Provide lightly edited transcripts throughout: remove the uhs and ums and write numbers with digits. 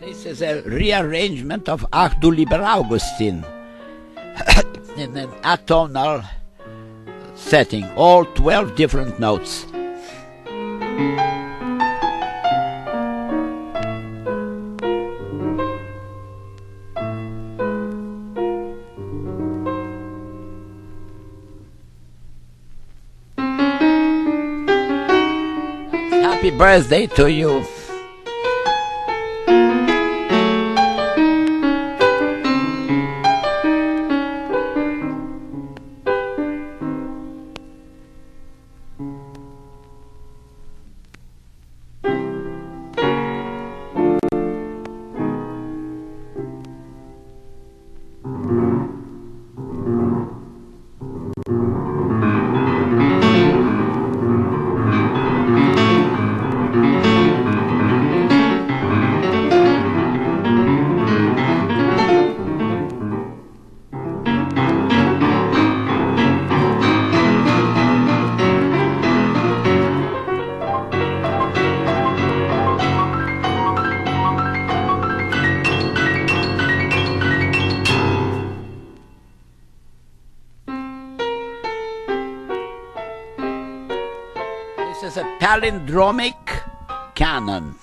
This is a rearrangement of Ach du lieber Augustin in an atonal setting, all 12 different notes. Happy birthday to you. This is a palindromic canon.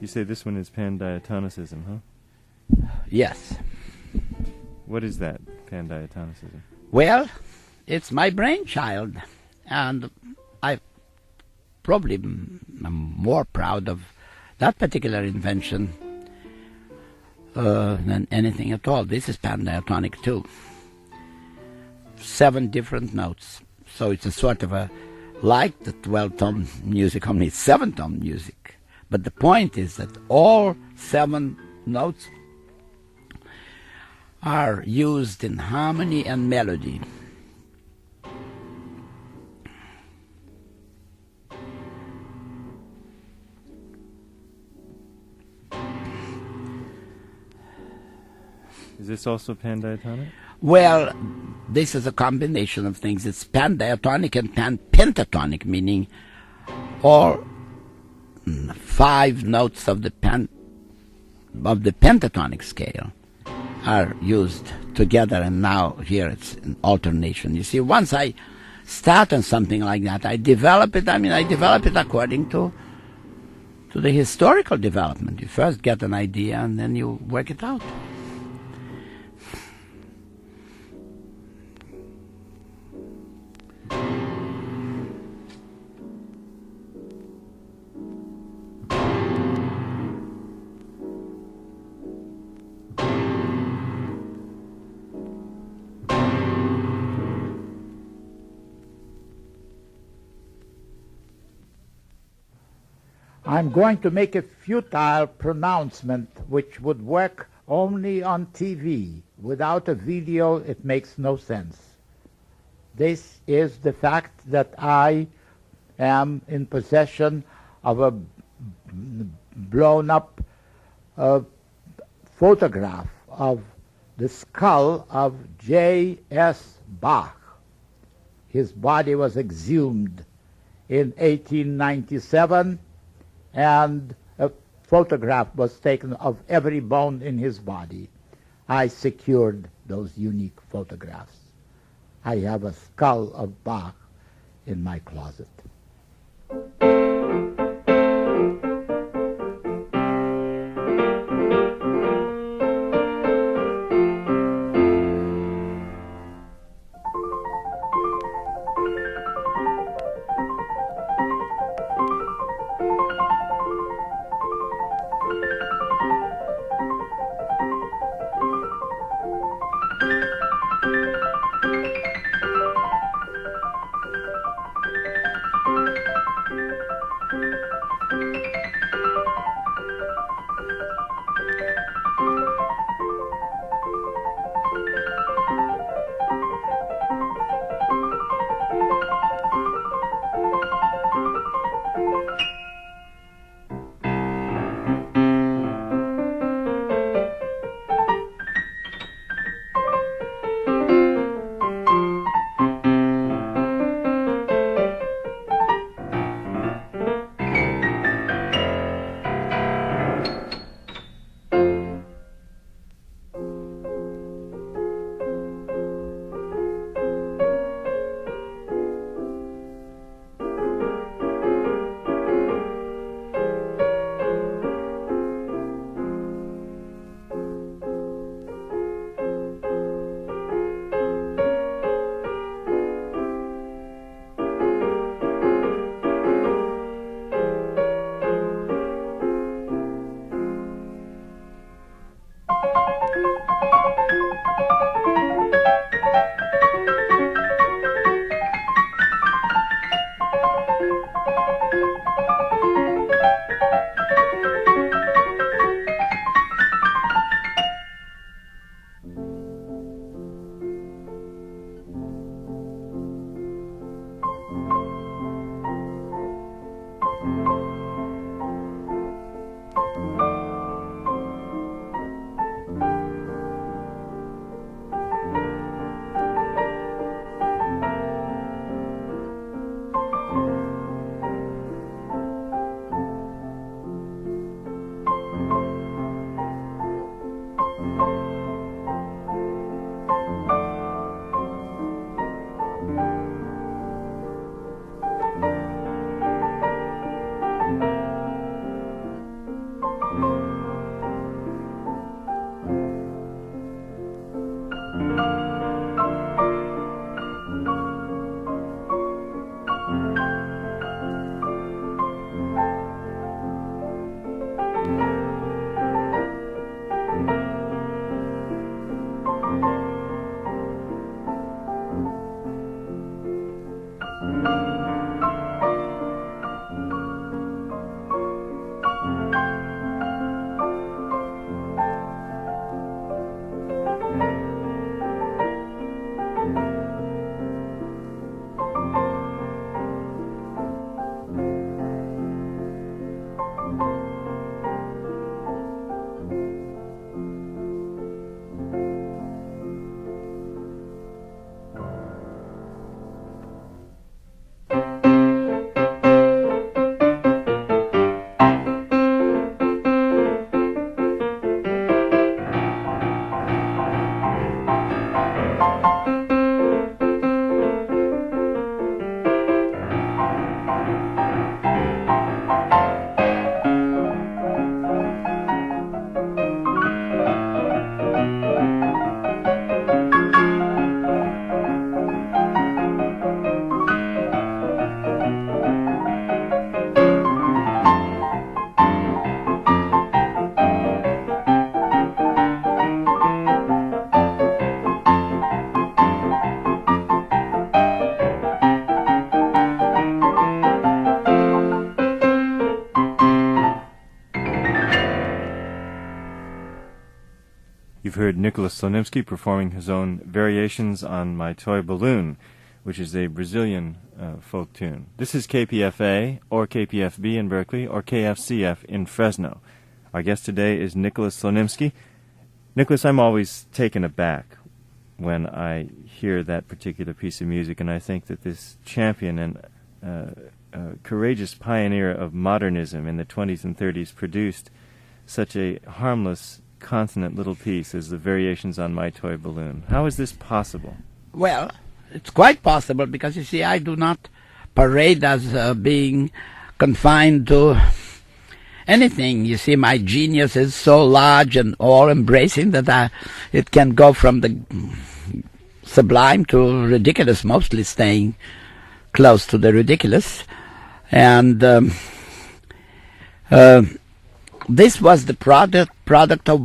You say this one is Pandiatonicism, huh? Yes. What is that, Pandiatonicism? Well, it's my brainchild, and I probably am more proud of that particular invention than anything at all. This is pandiatonic too. 7 different notes. So it's a sort of like the 12-tone music, only 7-tone music. But the point is that all 7 notes are used in harmony and melody. Is this also pandiatonic? Well, this is a combination of things. It's pandiatonic and pentatonic, meaning all 5 notes of the pentatonic scale are used together, and now here it's an alternation. You see, once I start on something like that, I develop it. I develop it according to the historical development. You first get an idea, and then you work it out. I'm going to make a futile pronouncement which would work only on TV. Without a video, it makes no sense. This is the fact that I am in possession of a blown-up photograph of the skull of JS Bach. His body was exhumed in 1897, and a photograph was taken of every bone in his body. I secured those unique photographs. I have a skull of Bach in my closet. You've heard Nicolas Slonimsky performing his own Variations on My Toy Balloon, which is a Brazilian folk tune. This is KPFA, or KPFB in Berkeley, or KFCF in Fresno. Our guest today is Nicolas Slonimsky. Nicolas, I'm always taken aback when I hear that particular piece of music, and I think that this champion and courageous pioneer of modernism in the 20s and 30s produced such a harmless, consonant little piece as the Variations on My Toy Balloon. How is this possible? Well, it's quite possible because, you see, I do not parade as being confined to anything. You see, my genius is so large and all-embracing that it can go from the sublime to ridiculous, mostly staying close to the ridiculous. And this was the product of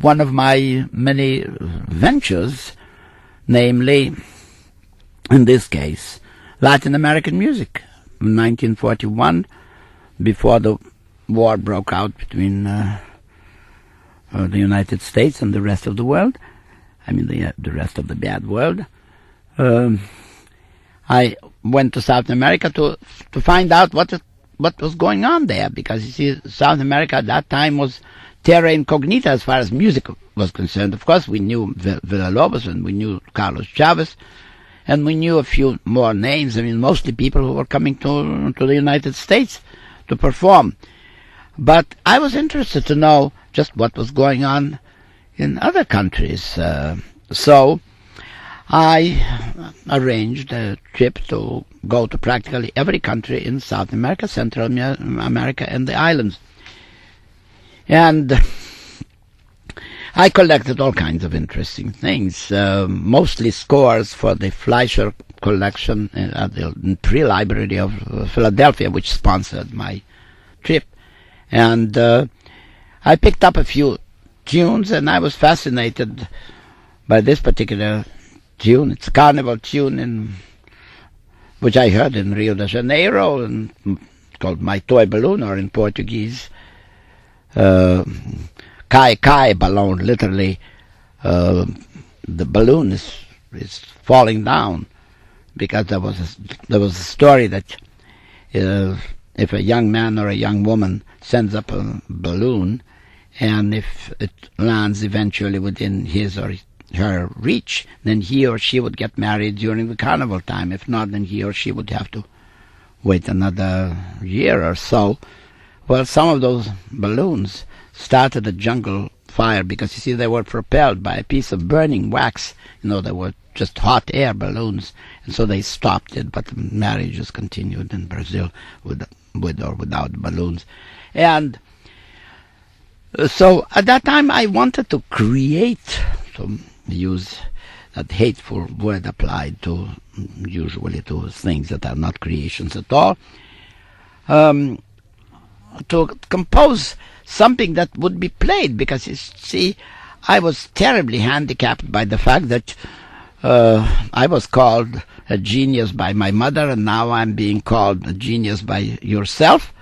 one of my many ventures, namely, in this case, Latin American music. In 1941, before the war broke out between the United States and the rest of the world, I mean the rest of the bad world, I went to South America to find out what was going on there, because, you see, South America at that time was terra incognita as far as music was concerned. Of course, we knew Villalobos and we knew Carlos Chavez, and we knew a few more names. I mean, mostly people who were coming to the United States to perform. But I was interested to know just what was going on in other countries. So I arranged a trip to go to practically every country in South America, Central America, and the islands. And I collected all kinds of interesting things, mostly scores for the Fleischer collection at the Pre-Library of Philadelphia, which sponsored my trip. And I picked up a few tunes, and I was fascinated by this particular tune. It's a carnival tune which I heard in Rio de Janeiro, and called My Toy Balloon, or in Portuguese, Cai Cai Balloon. Literally, the balloon is falling down, because there was a story that if a young man or a young woman sends up a balloon, and if it lands eventually within his or her reach, then he or she would get married during the carnival time. If not, then he or she would have to wait another year or so. Well, some of those balloons started a jungle fire, because, you see, they were propelled by a piece of burning wax. You know, they were just hot air balloons, and so they stopped it, but the marriages continued in Brazil with or without balloons. And so at that time I wanted to create, to use that hateful word applied to usually to things that are not creations at all, to compose something that would be played, because, you see, I was terribly handicapped by the fact that I was called a genius by my mother, and now I'm being called a genius by yourself.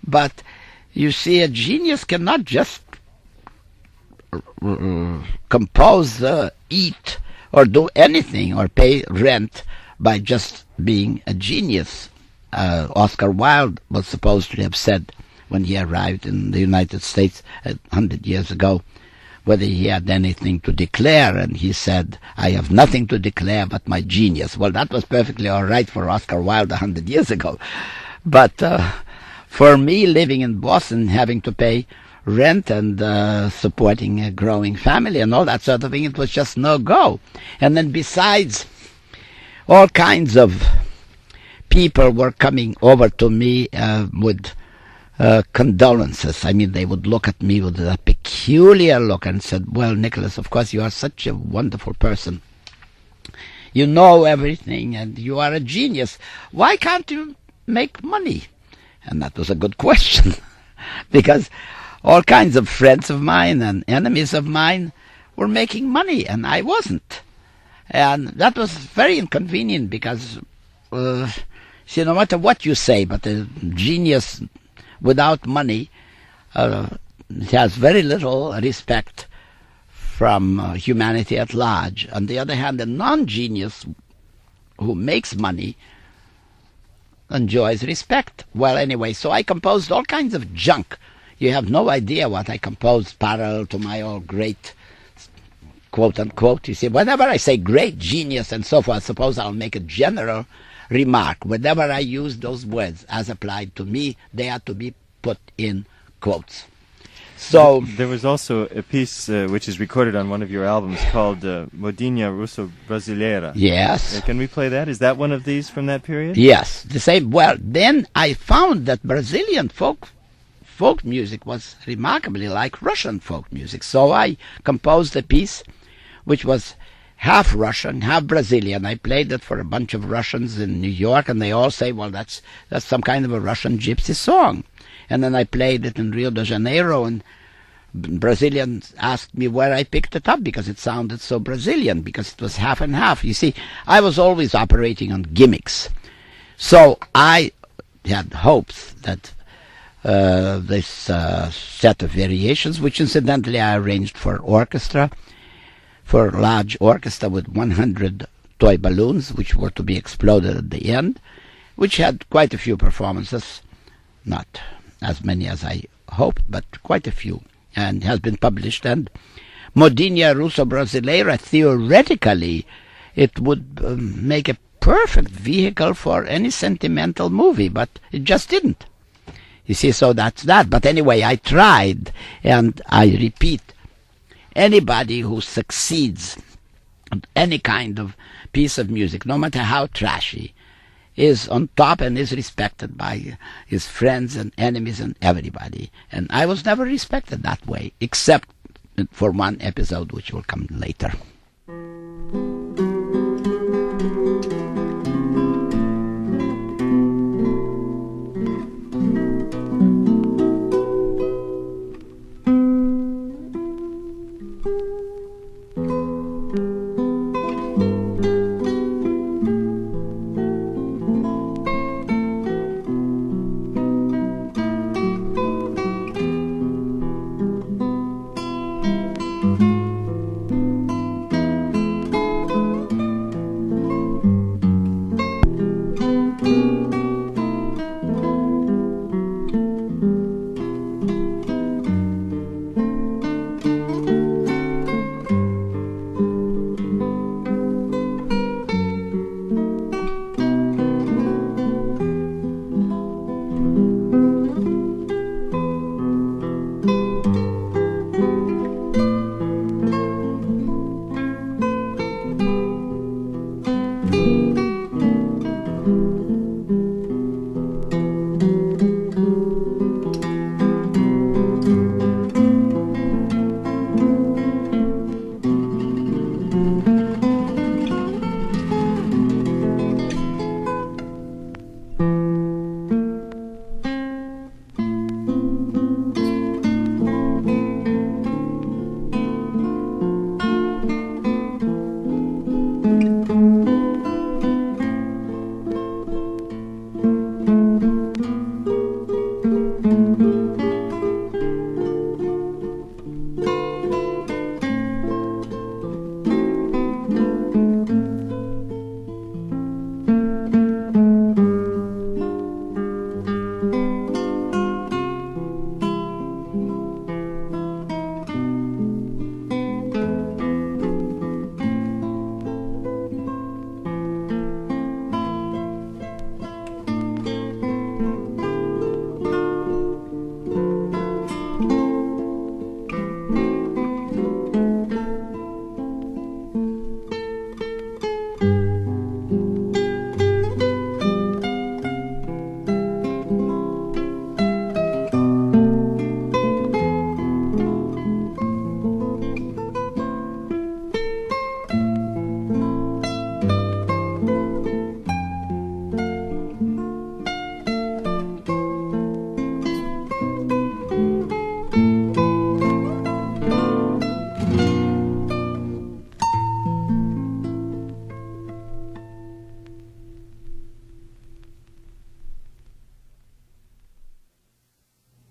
But, you see, a genius cannot just compose, eat, or do anything, or pay rent by just being a genius. Oscar Wilde was supposed to have said, when he arrived in the United States 100 years ago, whether he had anything to declare, and he said, "I have nothing to declare but my genius." Well, that was perfectly all right for Oscar Wilde 100 years ago. But for me, living in Boston, having to pay rent and supporting a growing family and all that sort of thing, it was just no go. And then besides, all kinds of people were coming over to me with condolences. I mean, they would look at me with a peculiar look and said, "Well, Nicholas, of course you are such a wonderful person. You know everything and you are a genius. Why can't you make money?" And that was a good question, because all kinds of friends of mine and enemies of mine were making money, and I wasn't. And that was very inconvenient, because see, no matter what you say, but a genius without money has very little respect from humanity at large. On the other hand, the non-genius who makes money enjoys respect. Well, anyway, so I composed all kinds of junk. You have no idea what I composed parallel to my all great, quote-unquote. You see, whenever I say great, genius, and so forth, suppose I'll make a general remark. Whenever I use those words as applied to me, they are to be put in quotes. So there was also a piece which is recorded on one of your albums called Modinha Russo-Brasileira. Yes. Can we play that? Is that one of these from that period? Yes. The same. Well, then I found that Brazilian folk music was remarkably like Russian folk music. So I composed a piece which was half Russian, half Brazilian. I played it for a bunch of Russians in New York, and they all say, well, that's some kind of a Russian gypsy song. And then I played it in Rio de Janeiro, and Brazilians asked me where I picked it up because it sounded so Brazilian, because it was half and half. You see, I was always operating on gimmicks. So I had hopes that this set of variations, which incidentally I arranged for orchestra, for a large orchestra with 100 toy balloons, which were to be exploded at the end, which had quite a few performances, not as many as I hoped, but quite a few, and has been published. And Modinha Russo-Brasileira, theoretically, it would make a perfect vehicle for any sentimental movie, but it just didn't. You see, so that's that. But anyway, I tried, and I repeat, anybody who succeeds at any kind of piece of music, no matter how trashy, is on top and is respected by his friends and enemies and everybody. And I was never respected that way, except for one episode which will come later.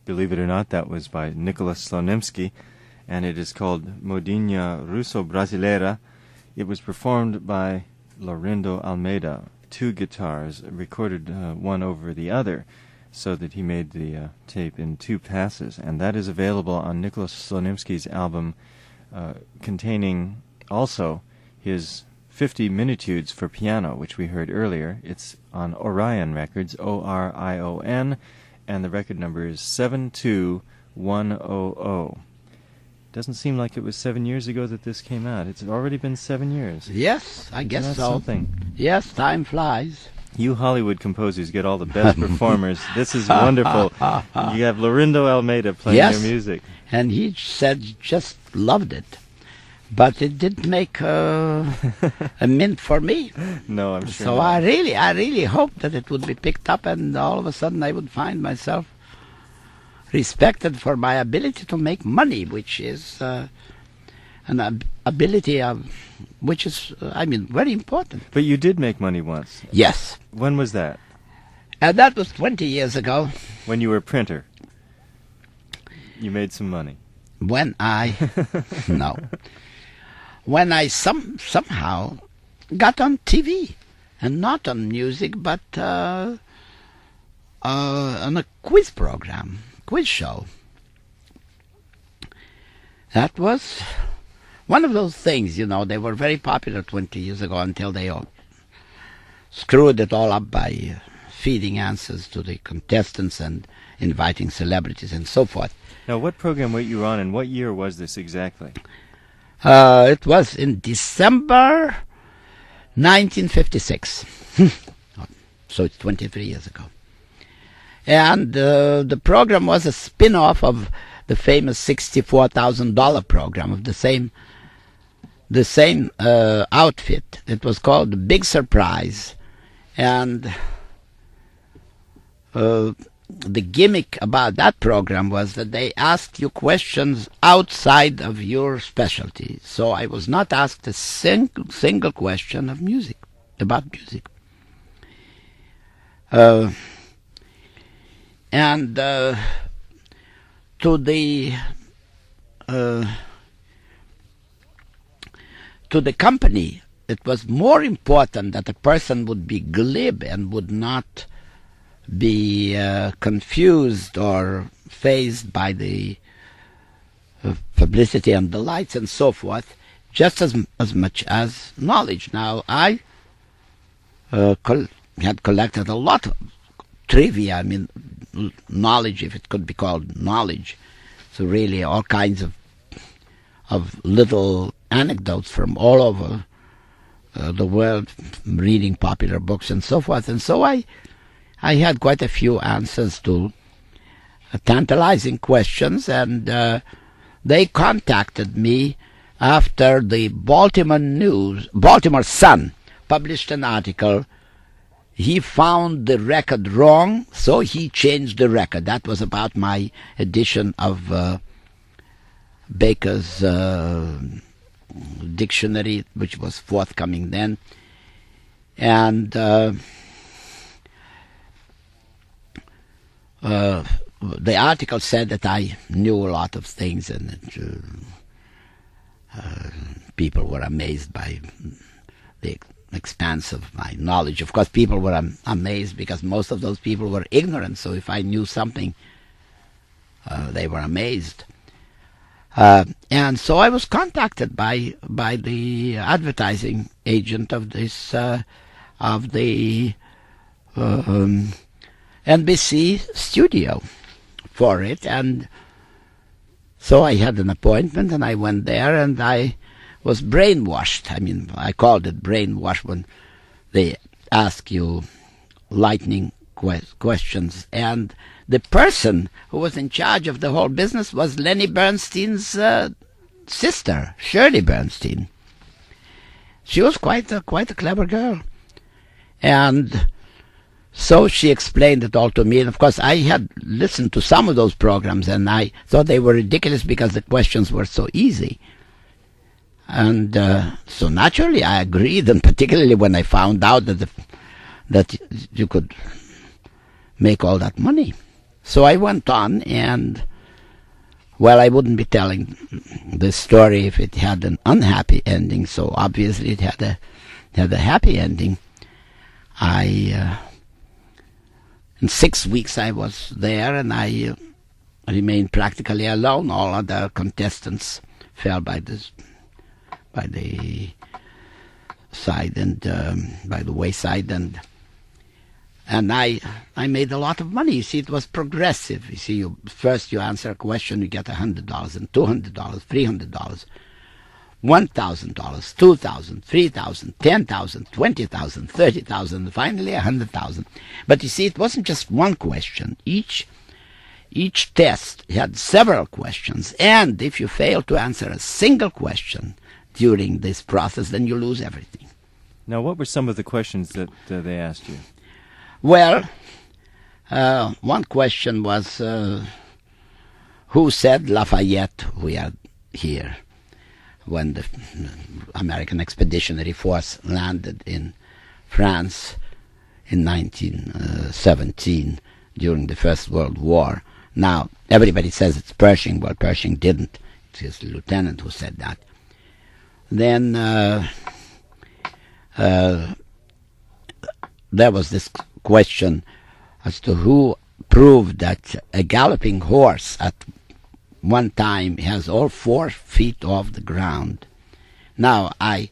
Believe it or not, that was by Nicolas Slonimsky. and it is called Modinha Russo-Brasileira. It was performed by Laurindo Almeida, 2 guitars, recorded one over the other, so that he made the tape in 2 passes, and that is available on Nicolas Slonimsky's album, containing also his 50 Minitudes for piano, which we heard earlier. It's on Orion Records, O-R-I-O-N, and the record number is 72100. Doesn't seem like it was 7 years ago that this came out. It's already been 7 years. Yes, I guess Isn't that so. Something. Yes, time flies. You Hollywood composers get all the best performers. This is wonderful. You have Laurindo Almeida playing Yes. your music. And he said just loved it. But it didn't make a mint for me. No, I'm sure So not. I really hoped that it would be picked up, and all of a sudden I would find myself respected for my ability to make money, which is an ability which is, very important. But you did make money once. Yes. When was that? And that was 20 years ago, When you were a printer. You made some money. when I somehow got on TV, and not on music, but on a quiz show. That was one of those things, they were very popular 20 years ago until they all screwed it all up by feeding answers to the contestants and inviting celebrities and so forth. Now, what program were you on, and what year was this exactly? It was in December 1956. So it's 23 years ago. And the program was a spin-off of the famous $64,000 program of the same outfit. It was called The Big Surprise. And the gimmick about that program was that they asked you questions outside of your specialty. So I was not asked a single question about music. And to the company, it was more important that a person would be glib and would not be confused or fazed by the publicity and the lights and so forth, just as much as knowledge. Now, I had collected a lot of trivia, knowledge, if it could be called knowledge. So really all kinds of little anecdotes from all over the world, reading popular books and so forth. And so I had quite a few answers to tantalizing questions, and they contacted me after the Baltimore Sun published an article. He found the record wrong, so he changed the record. That was about my edition of Baker's dictionary, which was forthcoming then. And the article said that I knew a lot of things, and that people were amazed by the expanse of my knowledge. Of course, people were amazed because most of those people were ignorant, so if I knew something, they were amazed. And so I was contacted by the advertising agent of this of the NBC studio for it, and so I had an appointment, and I went there, and I was brainwashed. I called it brainwash when they ask you lightning questions. And the person who was in charge of the whole business was Lenny Bernstein's sister, Shirley Bernstein. She was quite a clever girl. And so she explained it all to me. And of course, I had listened to some of those programs, and I thought they were ridiculous because the questions were so easy. And so naturally I agreed, and particularly when I found out that you could make all that money. So I went on, and Well, I wouldn't be telling this story if it had an unhappy ending. So obviously it had a happy ending. In 6 weeks I was there, and I remained practically alone. All other contestants fell by the side and by the wayside, and I made a lot of money. You see, it was progressive. You see, first you answer a question, you get $100 and $200, $300, $1,000, $2,000, $3,000, $10,000, $20,000, $30,000, and finally $100,000. But you see, it wasn't just one question. Each test had several questions, and if you fail to answer a single question during this process, then you lose everything. Now, what were some of the questions that they asked you? Well, one question was, who said Lafayette, we are here, when the American Expeditionary Force landed in France in 1917 during the First World War. Now, everybody says it's Pershing. Well, Pershing didn't. It's his lieutenant who said that. Then there was this question as to who proved that a galloping horse at one time has all 4 feet off the ground. Now, I,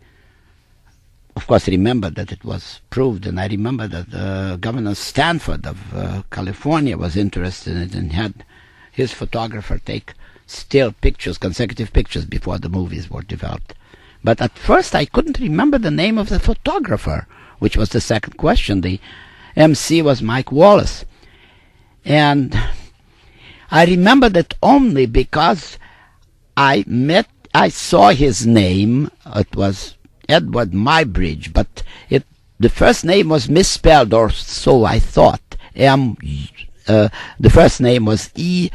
of course, remember that it was proved, and I remember that Governor Stanford of California was interested in it and had his photographer take still pictures, consecutive pictures, before the movies were developed. But at first I couldn't remember the name of the photographer, which was the second question. The MC was Mike Wallace. And I remember that only because I saw his name. It was Edward Mybridge, but the first name was misspelled, or so I thought. The first name was Eadweard.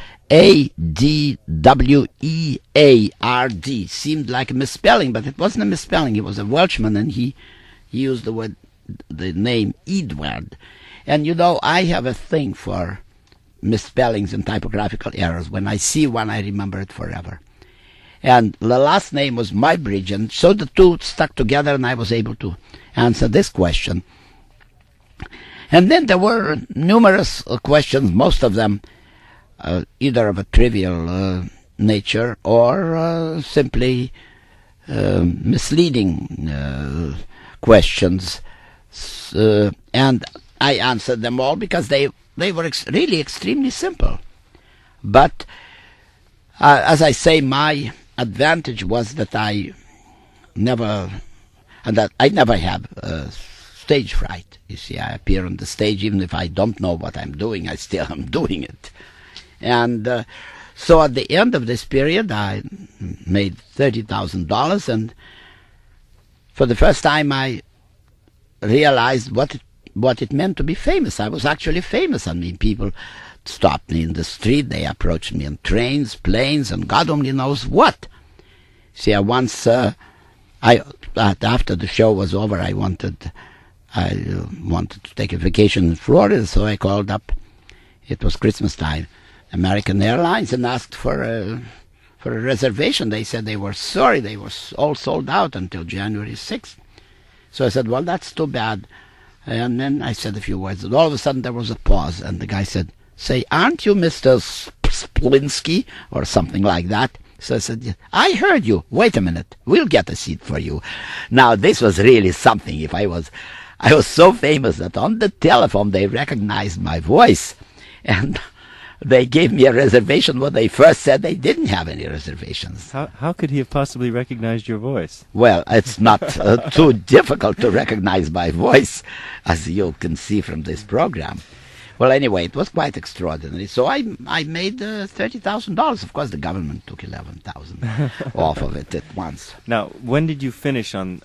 Seemed like a misspelling, but it wasn't a misspelling. He was a Welshman, and he used the name Edward. And you know, I have a thing for misspellings and typographical errors. When I see one, I remember it forever. And the last name was Mybridge, and so the two stuck together, and I was able to answer this question. And then there were numerous questions, most of them either of a trivial nature or simply misleading questions. And I answered them all because they were really extremely simple. But as I say, my advantage was that I never have stage fright. You see, I appear on the stage, even if I don't know what I'm doing, I still am doing it. And so at the end of this period, I made $30,000, and for the first time I realized what it meant to be famous. I was actually famous. I mean, people stopped me in the street, they approached me on trains, planes, and God only knows what. See, after the show was over, I wanted to take a vacation in Florida, so I called up. It was Christmas time, American Airlines, and asked for a reservation. They said they were sorry, they were all sold out until January 6th. So I said, well, that's too bad. And then I said a few words, and all of a sudden there was a pause, and the guy said, say, aren't you Mr. Slonimsky, or something like that? So I said, yeah, I heard you. Wait a minute, we'll get a seat for you. Now, this was really something. I was so famous that on the telephone they recognized my voice, and they gave me a reservation when they first said they didn't have any reservations. How could he have possibly recognized your voice? Well, it's not too difficult to recognize my voice, as you can see from this program. Well, anyway, it was quite extraordinary. So I made $30,000. Of course, the government took $11,000 off of it at once. Now, when did you finish on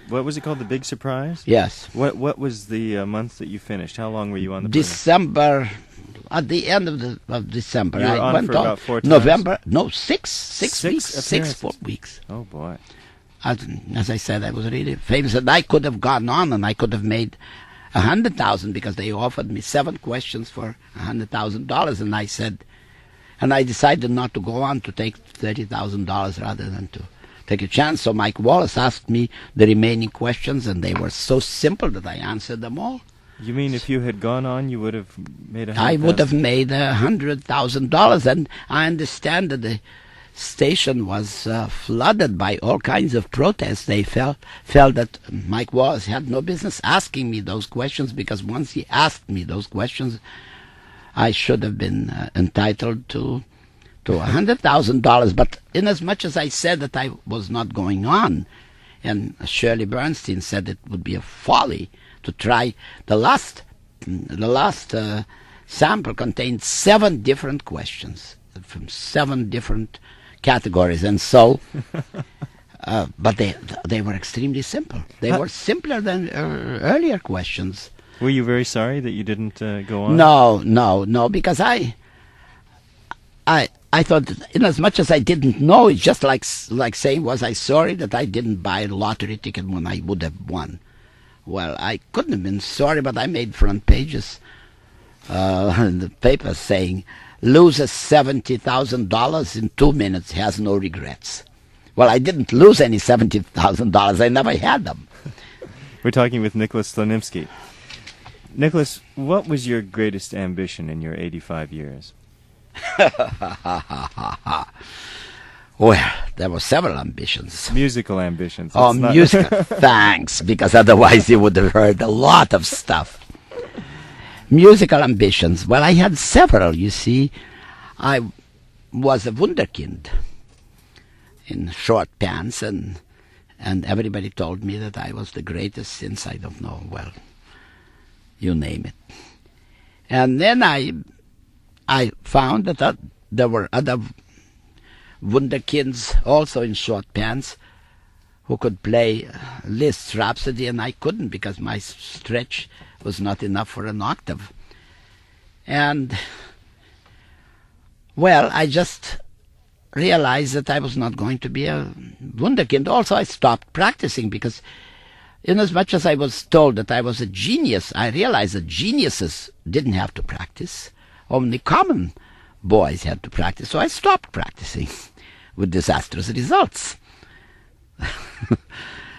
what was it called, The Big Surprise? Yes. What was the month that you finished? How long were you on the December. At the end of December, you were I went for on. About 4 times? November. No, six weeks. Appearances. 4 weeks. Oh boy! As I said, I was really famous, and I could have gone on, and I could have made $100,000 because they offered me 7 questions for $100,000, and I said, And I decided not to go on to take $30,000 rather than to take a chance. So Mike Wallace asked me the remaining questions, and they were so simple that I answered them all. You mean if you had gone on, you would have made I would have made $100,000, and I understand that the station was flooded by all kinds of protests. They felt that Mike Wallace had no business asking me those questions, because once he asked me those questions, I should have been entitled to $100,000. But in as much as I said that I was not going on, and Shirley Bernstein said it would be a folly to try, the last sample contained 7 different questions from 7 different categories, and so but they were extremely simple. They were simpler than earlier questions. Were you very sorry that you didn't go on? No, because I thought that in as much as I didn't know, it's just like saying, was I sorry that I didn't buy a lottery ticket when I would have won? Well, I couldn't have been sorry, but I made front pages in the paper saying, loses $70,000 in 2 minutes, has no regrets. Well, I didn't lose any $70,000. I never had them. We're talking with Nicolas Slonimsky. Nicolas, what was your greatest ambition in your 85 years? Well, there were several ambitions. Musical ambitions. Oh, musical. Thanks, because otherwise you would have heard a lot of stuff. Musical ambitions. Well, I had several, you see. I was a wunderkind in short pants, and everybody told me that I was the greatest since, I don't know, well, you name it. And then I found that there were other wunderkinds also in short pants who could play Liszt's Rhapsody, and I couldn't because my stretch was not enough for an octave. And, well, I just realized that I was not going to be a wunderkind. Also, I stopped practicing because inasmuch as I was told that I was a genius, I realized that geniuses didn't have to practice. Only common boys had to practice. So I stopped practicing with disastrous results.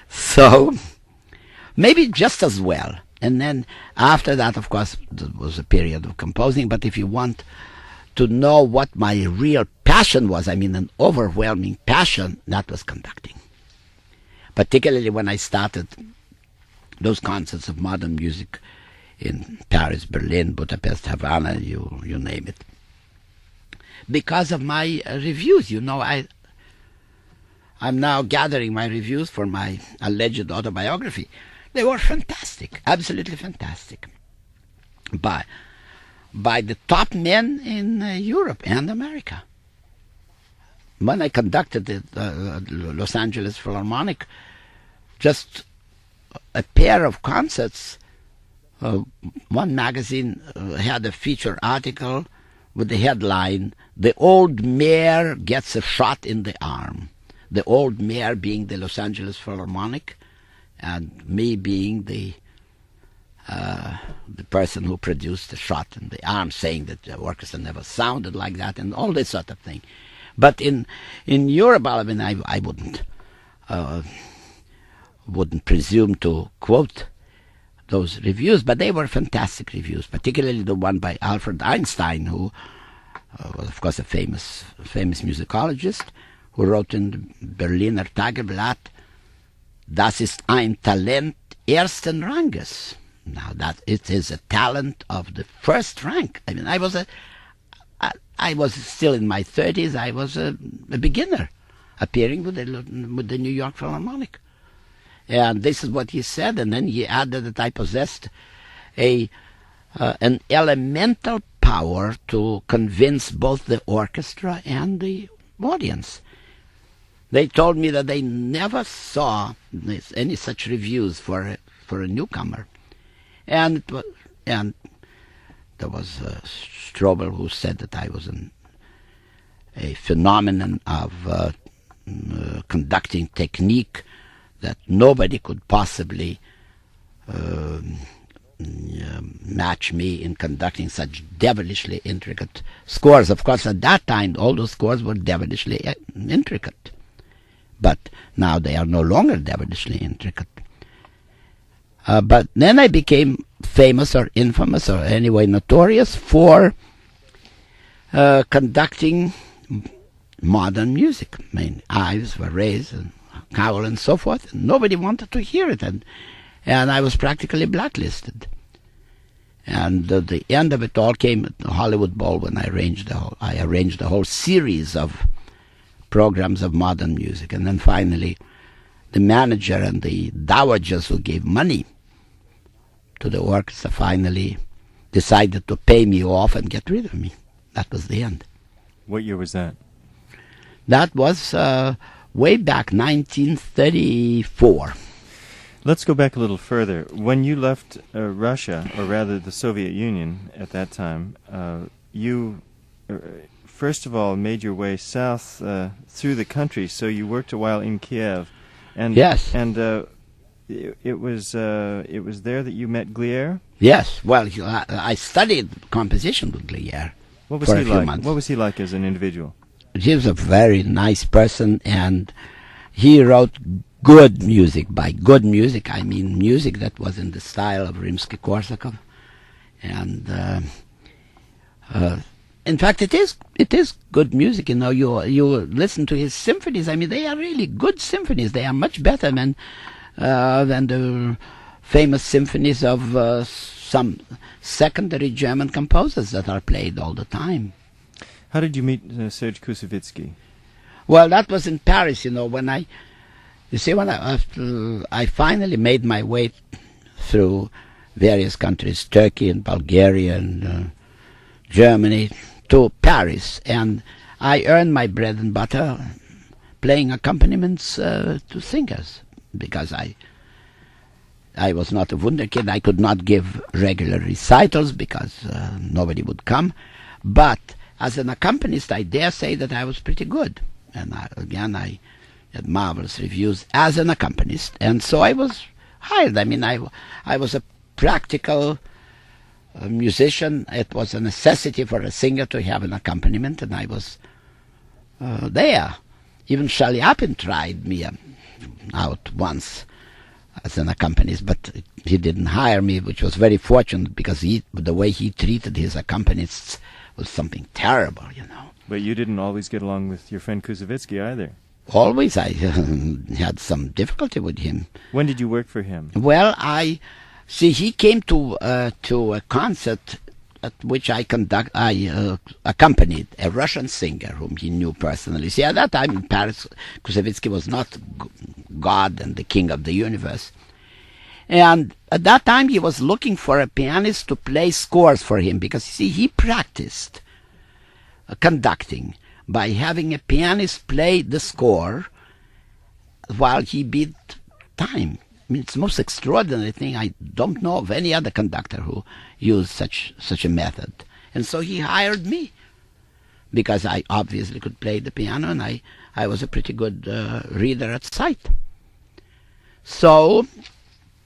So maybe just as well. And then after that, of course, there was a period of composing. But if you want to know what my real passion was, I mean an overwhelming passion, that was conducting. Particularly when I started those concerts of modern music in Paris, Berlin, Budapest, Havana, you name it. Because of my reviews, you know, I'm now gathering my reviews for my alleged autobiography. They were fantastic, absolutely fantastic, by the top men in Europe and America. When I conducted the Los Angeles Philharmonic, just a pair of concerts, one magazine had a feature article with the headline, "The Old Mayor Gets a Shot in the Arm." The old mayor being the Los Angeles Philharmonic, and me being the person who produced the shot in the arm, saying that the orchestra never sounded like that, and all this sort of thing. But in Europe, I mean, I wouldn't presume to quote those reviews, but they were fantastic reviews, particularly the one by Alfred Einstein, who was, of course, a famous musicologist, who wrote in the Berliner Tageblatt, "Das ist ein Talent ersten Ranges." Now that it is a talent of the first rank. I mean, I was still in my 30s. I was a beginner, appearing with the New York Philharmonic, and this is what he said. And then he added that I possessed an elemental power to convince both the orchestra and the audience. They told me that they never saw any such reviews for a newcomer, and there was Strobel who said that I was a phenomenon of conducting technique match me in conducting such devilishly intricate scores. Of course, at that time, all those scores were devilishly intricate. But now they are no longer devilishly intricate. But then I became famous or infamous or anyway notorious for conducting modern music. I mean, Ives, Ruggles, and Cowell and so forth. And nobody wanted to hear it. And I was practically blacklisted. And the end of it all came at the Hollywood Bowl when I arranged the whole series of programs of modern music. And then finally, the manager and the dowagers who gave money to the orchestra finally decided to pay me off and get rid of me. That was the end. What year was that? That was way back 1934. Let's go back a little further. When you left Russia, or rather the Soviet Union at that time, you first of all made your way south through the country. So you worked a while in Kiev, and yes, and it was there that you met Glier. Yes. Well, I studied composition with Glier. What was he like? Months. What was he like as an individual? He was a very nice person, and he wrote good music. By good music, I mean music that was in the style of Rimsky-Korsakov. And in fact, it is good music. You know, you listen to his symphonies. I mean, they are really good symphonies. They are much better than the famous symphonies of some secondary German composers that are played all the time. How did you meet Serge Koussevitzky? Well, that was in Paris. You know, when I finally made my way through various countries, Turkey and Bulgaria and Germany, to Paris, and I earned my bread and butter playing accompaniments to singers, because I was not a wunderkind. I could not give regular recitals because nobody would come, but as an accompanist, I dare say that I was pretty good. And I had marvelous reviews as an accompanist, and so I was hired. I mean, I was a practical musician. It was a necessity for a singer to have an accompaniment, and I was there. Even Shaliapin tried me out once as an accompanist, but he didn't hire me, which was very fortunate, because the way he treated his accompanists was something terrible, you know. But you didn't always get along with your friend Koussevitzky either. Always. I had some difficulty with him. When did you work for him? Well, he came to a concert at which I accompanied a Russian singer whom he knew personally. See, at that time in Paris, Koussevitzky was not God and the king of the universe. And at that time he was looking for a pianist to play scores for him, because, you see, he practiced conducting by having a pianist play the score while he beat time. I mean, it's the most extraordinary thing. I don't know of any other conductor who used such a method. And so he hired me, because I obviously could play the piano, and I was a pretty good reader at sight. So,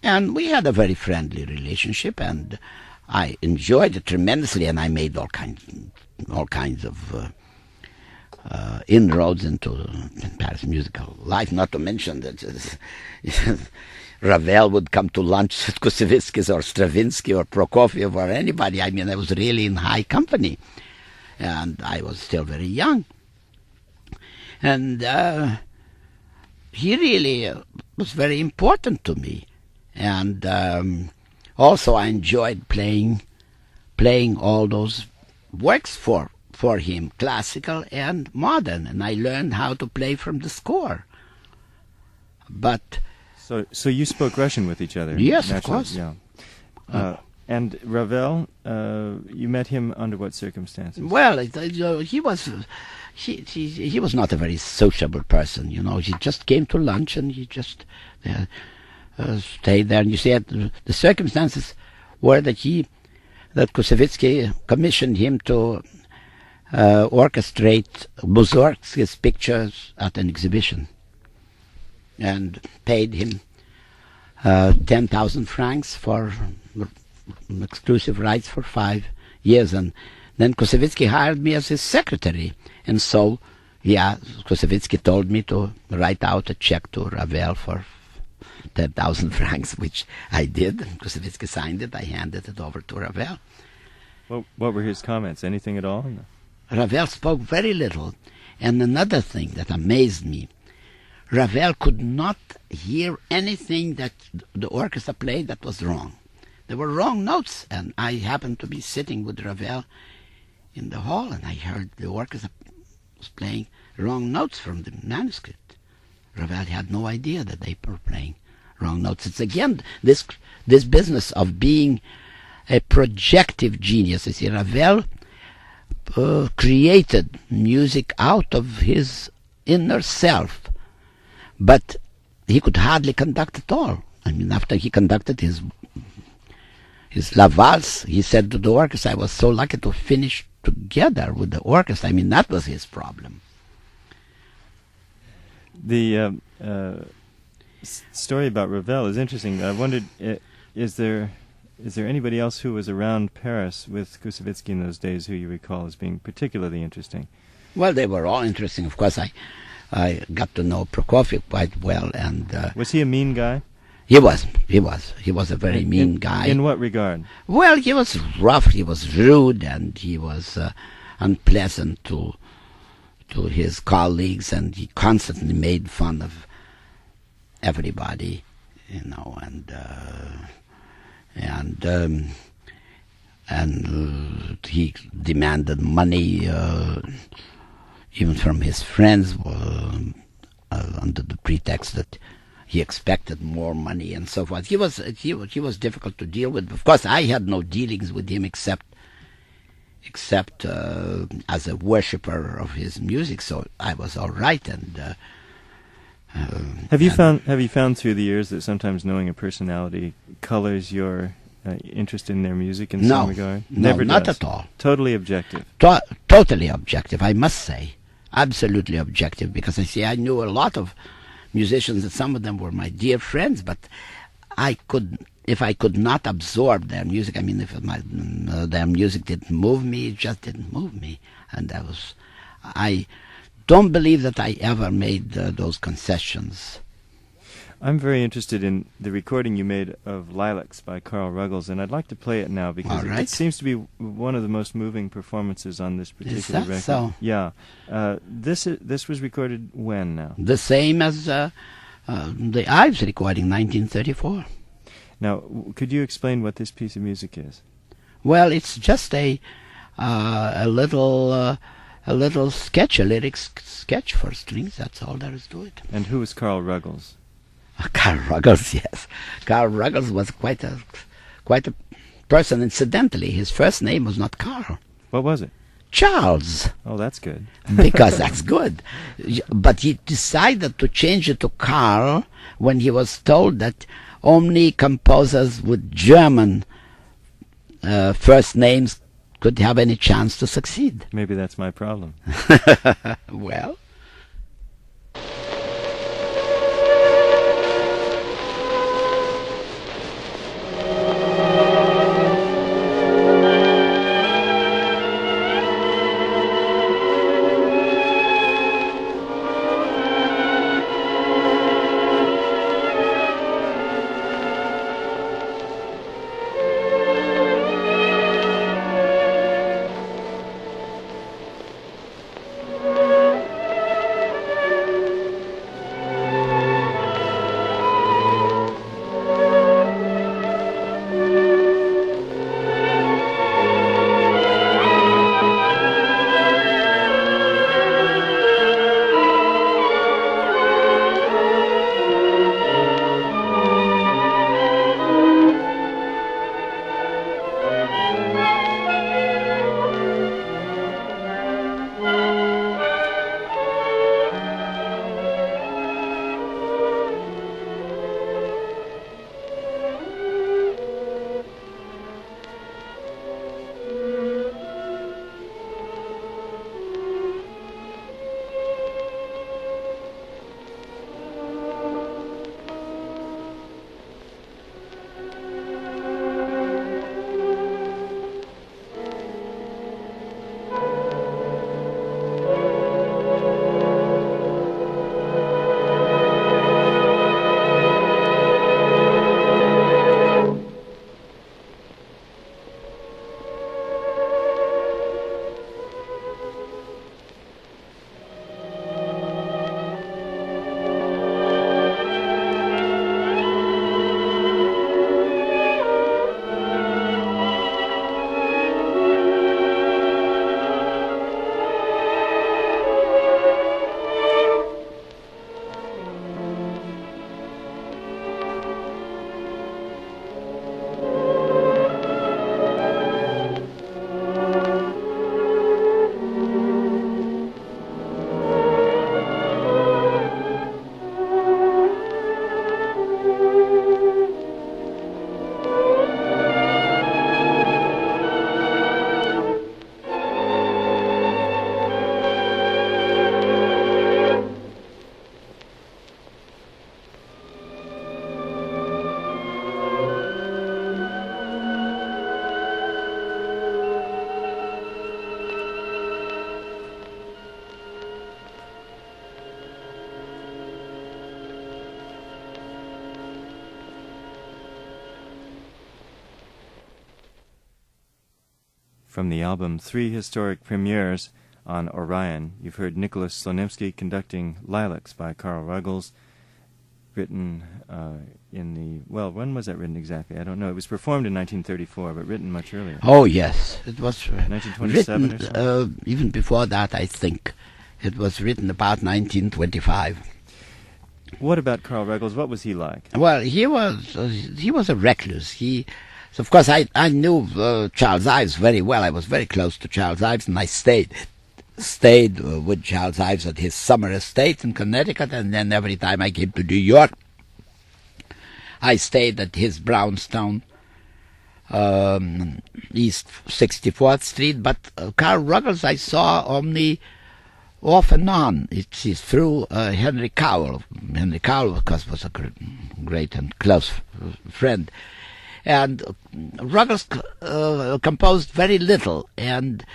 and we had a very friendly relationship, and I enjoyed it tremendously, and I made all kinds of inroads into Paris musical life, not to mention that Ravel would come to lunch at Koussevitzky's or Stravinsky or Prokofiev or anybody. I mean, I was really in high company, and I was still very young. And he really was very important to me. And also I enjoyed playing all those works for him, classical and modern, and I learned how to play from the score. But so you spoke Russian with each other? Yes, naturally. of course. Yeah. And Ravel, you met him under what circumstances? Well, he was not a very sociable person. You know, he just came to lunch and he just stayed there. And you see, the circumstances were that Koussevitzky commissioned him to orchestrate Mussorgsky's pictures at an exhibition, and paid him 10,000 francs for exclusive rights for 5 years, and then Koussevitzky hired me as his secretary, and so, Koussevitzky told me to write out a check to Ravel for 10,000 francs, which I did. Koussevitzky signed it. I handed it over to Ravel. What were his comments? Anything at all? No. Ravel spoke very little. And another thing that amazed me, Ravel could not hear anything that the orchestra played that was wrong. There were wrong notes, and I happened to be sitting with Ravel in the hall, and I heard the orchestra was playing wrong notes from the manuscript. Ravel had no idea that they were playing wrong notes. It's again this business of being a projective genius. You see, Ravel created music out of his inner self, but he could hardly conduct at all. I mean, after he conducted his La Valse, he said to the orchestra, I was so lucky to finish together with the orchestra. I mean, that was his problem. The story about Ravel is interesting. I wondered, is there anybody else who was around Paris with Koussevitzky in those days who you recall as being particularly interesting? Well, they were all interesting. Of course, I got to know Prokofiev quite well. And was he a mean guy? He was a very mean guy. In what regard? Well, he was rough, he was rude, and he was unpleasant to his colleagues, and he constantly made fun of everybody, and he demanded money even from his friends under the pretext that he expected more money and so forth. He was difficult to deal with. Of course, I had no dealings with him except as a worshipper of his music, so I was all right. And have you found through the years that sometimes knowing a personality colors your interest in their music in some regard? Never not does. At all. Totally objective. Totally objective, I must say. Absolutely objective, because I knew a lot of musicians, and some of them were my dear friends, but if I could not absorb their music, I mean, if their music didn't move me, it just didn't move me. And I don't believe that I ever made those concessions. I'm very interested in the recording you made of Lilacs by Carl Ruggles, and I'd like to play it now because it seems to be one of the most moving performances on this particular record. Is that so? Yeah. This was recorded when now? The same as the Ives recording, 1934. Now, could you explain what this piece of music is? Well, it's just a little sketch, a lyric sketch for strings. That's all there is to it. And who is Carl Ruggles? Carl Ruggles, yes. Carl Ruggles was quite a person. Incidentally, his first name was not Carl. What was it? Charles. Oh, that's good. Because that's good. But he decided to change it to Carl when he was told that only composers with German first names could have any chance to succeed. Maybe that's my problem. Well... from the album Three Historic Premieres on Orion. You've heard Nicolas Slonimsky conducting Lilacs by Carl Ruggles, written in the... Well, when was that written exactly? I don't know. It was performed in 1934, but written much earlier. Oh, yes. It was 1927 written, or something? even before that, I think. It was written about 1925. What about Carl Ruggles? What was he like? Well, he was a recluse. So of course, I knew Charles Ives very well. I was very close to Charles Ives, and I stayed with Charles Ives at his summer estate in Connecticut, and then every time I came to New York, I stayed at his brownstone, East 64th Street. But Carl Ruggles I saw only off and on. It's through Henry Cowell. Henry Cowell, of course, was a great and close friend. And Ruggles composed very little, and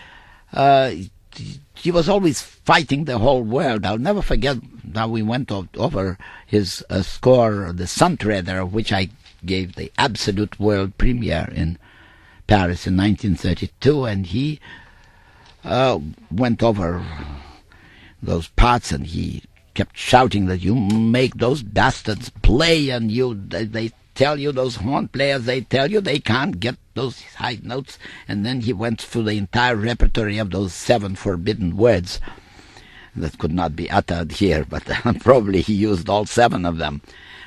he was always fighting the whole world. I'll never forget how we went over his score, The Sun Treader, of which I gave the absolute world premiere in Paris in 1932, and he went over those parts, and he kept shouting that you make those bastards play, and they tell you, those horn players, they tell you they can't get those high notes. And then he went through the entire repertory of those 7 forbidden words that could not be uttered here, but probably he used all 7 of them,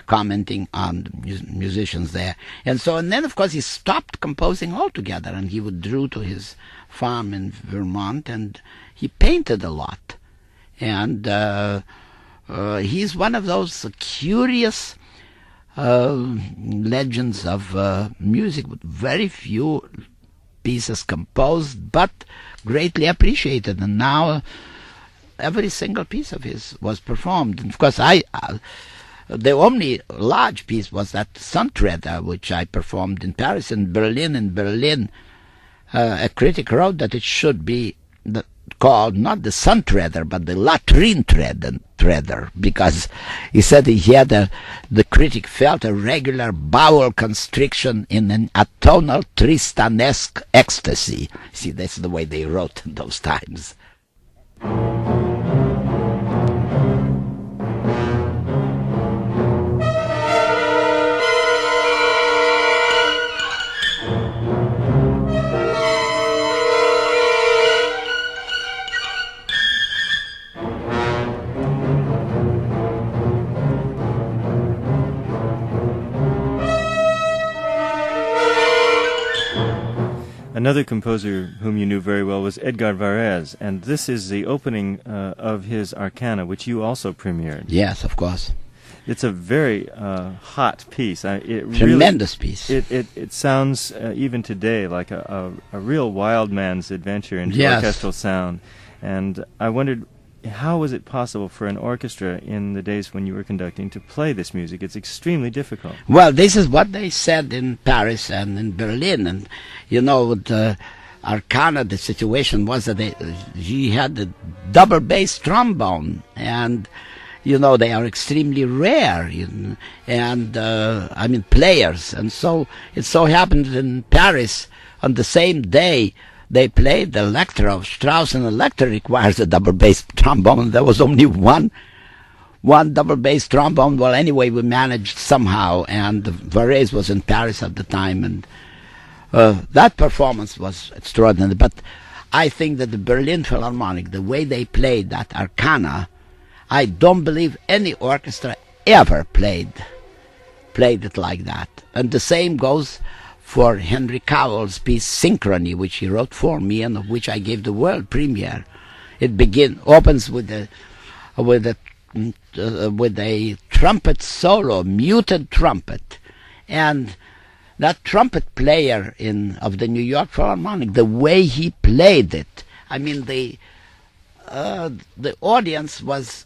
commenting on musicians there. And then, of course, he stopped composing altogether, and he withdrew to his farm in Vermont, and he painted a lot. And he's one of those curious legends of music, with very few pieces composed, but greatly appreciated. And now every single piece of his was performed. And of course, the only large piece was that Sun Treader, which I performed in Paris and Berlin. In Berlin, a critic wrote that it should be called not the Sun Treader, but the Latrine Treader, because he said the critic felt a regular bowel constriction in an atonal Tristanesque ecstasy. See, that's the way they wrote in those times. Another composer whom you knew very well was Edgar Varèse, and this is the opening of his Arcana, which you also premiered. Yes, of course. It's a very hot piece. Tremendous piece. It sounds, even today, like a real wild man's adventure into Yes. orchestral sound. And I wondered, how was it possible for an orchestra in the days when you were conducting to play this music? It's extremely difficult. Well, this is what they said in Paris and in Berlin. And, with Arcana, the situation was that he had a double bass trombone. And, they are extremely rare. And, players. And so it so happened in Paris on the same day they played the Electra of Strauss, and Electra requires a double bass trombone. There was only one double bass trombone. Well, anyway, we managed somehow, and Varèse was in Paris at the time, and that performance was extraordinary. But I think that the Berlin Philharmonic, the way they played that Arcana, I don't believe any orchestra ever played it like that. And the same goes for Henry Cowell's piece Synchrony, which he wrote for me and of which I gave the world premiere. It opens with a trumpet solo, muted trumpet, and that trumpet player of the New York Philharmonic, the way he played it, the audience was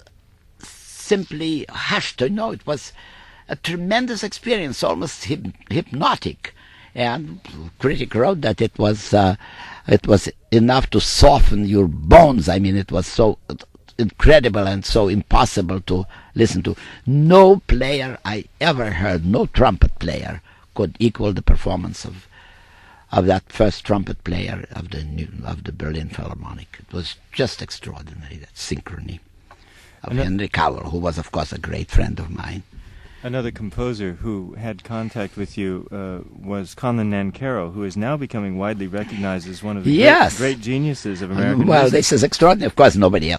simply hushed. It was a tremendous experience, almost hypnotic. And critic wrote that it was enough to soften your bones. It was so incredible and so impossible to listen to. No player I ever heard, no trumpet player, could equal the performance of that first trumpet player of the Berlin Philharmonic. It was just extraordinary, that synchrony of Henry Cowell, who was, of course, a great friend of mine. Another composer who had contact with you was Conlon Nancarrow, who is now becoming widely recognized as one of the great geniuses of American music. This is extraordinary. Of course, nobody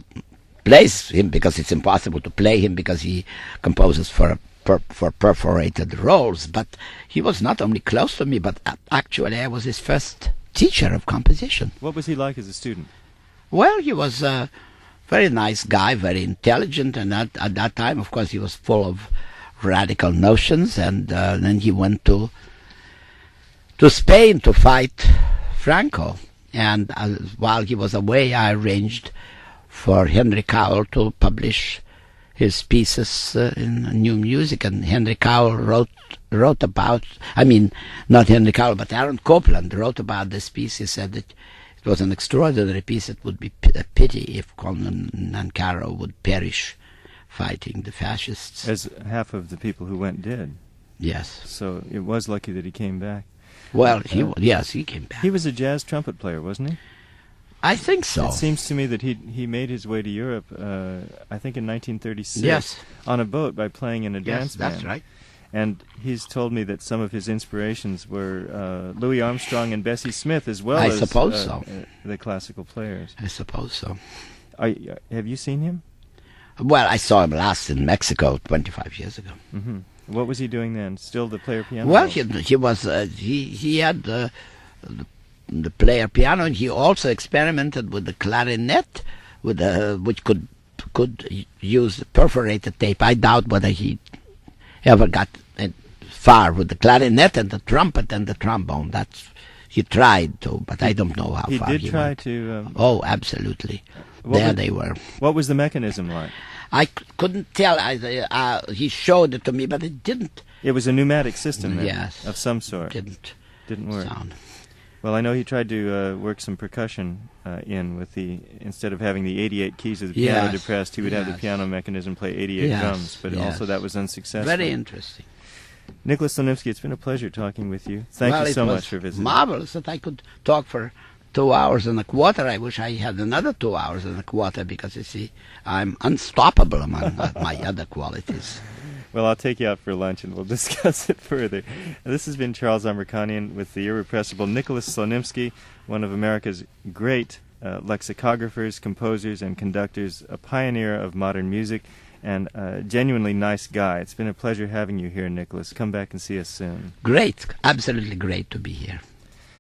plays him because it's impossible to play him because he composes for perforated rolls. But he was not only close to me, but actually I was his first teacher of composition. What was he like as a student? Well, he was a very nice guy, very intelligent, and at that time, of course, he was full of radical notions, and then he went to Spain to fight Franco. And while he was away, I arranged for Henry Cowell to publish his pieces in New Music, and Henry Cowell wrote about, I mean, not Henry Cowell, but Aaron Copland wrote about this piece. He said that it was an extraordinary piece. It would be a pity if Conlon Nancarrow would perish fighting the fascists. As half of the people who went did. Yes. So it was lucky that he came back. Well, he came back. He was a jazz trumpet player, wasn't he? I think so. It seems to me that he made his way to Europe, I think in 1936, yes, on a boat by playing in a dance band. That's right. And he's told me that some of his inspirations were Louis Armstrong and Bessie Smith, as well as the classical players. I suppose so. Have you seen him? Well, I saw him last in Mexico 25 years ago. Mm-hmm. What was he doing then? Still the player piano? Well, he was he had the player piano, and he also experimented with the clarinet, which could use perforated tape. I doubt whether he ever got far with the clarinet and the trumpet and the trombone. He tried to, but I don't know how far he did try went. to. Oh, absolutely. They were. What was the mechanism like? I couldn't tell. He showed it to me, but it didn't. It was a pneumatic system, then, yes, of some sort. Didn't work. Sound. Well, I know he tried to work some percussion in with instead of having the 88 keys of the piano depressed, he would have the piano mechanism play 88 drums, but also that was unsuccessful. Very interesting. Nicolas Slonimsky, it's been a pleasure talking with you. Thank you so much for visiting. Marvelous that I could talk for 2 hours and a quarter. I wish I had another 2 hours and a quarter because, you see, I'm unstoppable among my other qualities. Well, I'll take you out for lunch and we'll discuss it further. This has been Charles Armirkhanian with the irrepressible Nicolas Slonimsky, one of America's great lexicographers, composers, and conductors, a pioneer of modern music, and a genuinely nice guy. It's been a pleasure having you here, Nicolas. Come back and see us soon. Great. Absolutely great to be here.